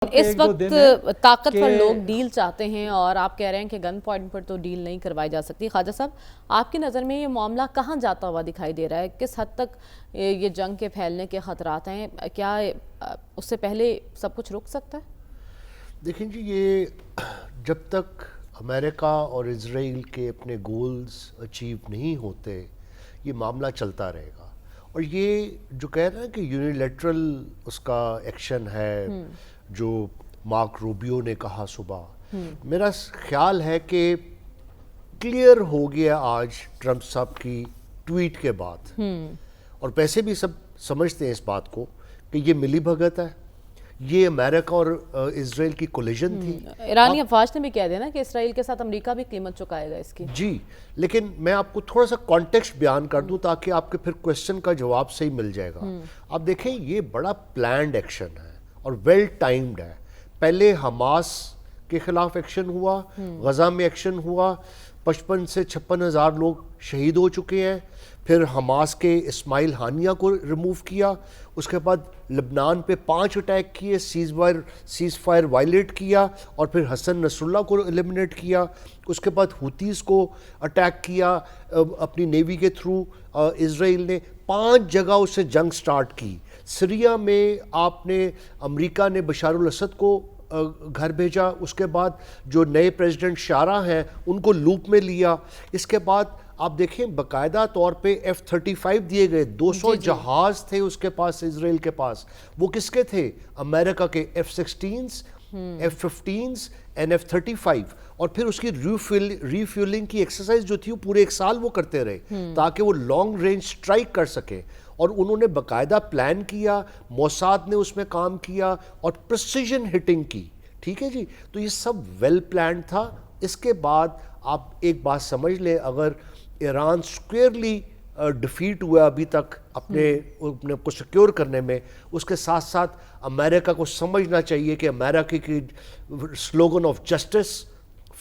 اس وقت طاقتور لوگ ڈیل چاہتے ہیں اور آپ کہہ رہے ہیں کہ گن پوائنٹ پر تو ڈیل نہیں کروائی جا سکتی. خواجہ صاحب، آپ کی نظر میں یہ معاملہ کہاں جاتا ہوا دکھائی دے رہا ہے؟ کس حد تک یہ جنگ کے پھیلنے کے خطرات ہیں؟ کیا اس سے پہلے سب کچھ رک سکتا ہے؟ دیکھیں جی، یہ جب تک امریکہ اور اسرائیل کے اپنے گولز اچیو نہیں ہوتے یہ معاملہ چلتا رہے گا. اور یہ جو کہہ رہے ہیں کہ یونیلیٹرل اس کا ایکشن ہے جو مارک روبیو نے کہا صبح، میرا خیال ہے کہ کلیئر ہو گیا آج ٹرمپ صاحب کی ٹویٹ کے بعد، اور ویسے بھی سب سمجھتے ہیں اس بات کو کہ یہ ملی بھگت ہے، یہ امریکہ اور اسرائیل کی کولیجن تھی. ایرانی افواج نے بھی کہہ دیا نا کہ اسرائیل کے ساتھ امریکہ بھی قیمت چکائے گا اس کی. جی، لیکن میں آپ کو تھوڑا سا کانٹیکسٹ بیان کر دوں تاکہ آپ کے پھر کویسچن کا جواب صحیح مل جائے گا. آپ دیکھیں، یہ بڑا پلانڈ ایکشن ہے اور ویل ٹائمڈ ہے. پہلے حماس کے خلاف ایکشن ہوا، غزہ میں ایکشن ہوا، 55 سے 56 ہزار لوگ شہید ہو چکے ہیں. پھر حماس کے اسماعیل ہانیہ کو ریموو کیا، اس کے بعد لبنان پہ 5 اٹیک کیے، سیز فائر وائلیٹ کیا، اور پھر حسن نصر اللہ کو ایلیمنیٹ کیا. اس کے بعد ہوتیز کو اٹیک کیا اپنی نیوی کے تھرو. اسرائیل نے 5 جگہ اس سے جنگ سٹارٹ کی. سیریا میں آپ نے امریکہ نے بشار الاسد کو گھر بھیجا، اس کے بعد جو نئے پریزیڈنٹ شارہ ہیں ان کو لوپ میں لیا. اس کے بعد آپ دیکھیں باقاعدہ طور پہ F-35 دیے گئے، 200 جہاز تھے اس کے پاس، اسرائیل کے پاس. وہ کس کے تھے؟ امریکہ کے F-16s، F-15s and F-35. اور پھر اس کی ریفیولنگ کی ایکسرسائز جو تھی وہ پورے 1 سال وہ کرتے رہے تاکہ وہ لانگ رینج سٹرائک کر سکیں. اور انہوں نے باقاعدہ پلان کیا، موساد نے اس میں کام کیا اور پریسیجن ہٹنگ کی. ٹھیک ہے جی، تو یہ سب ویل پلانڈ تھا. اس کے بعد آپ ایک بات سمجھ لیں، اگر ایران سکوئرلی ڈیفیٹ ہوا ابھی تک اپنے کو سیکیور کرنے میں، اس کے ساتھ ساتھ امریکہ کو سمجھنا چاہیے کہ امریکہ کی سلوگن آف جسٹس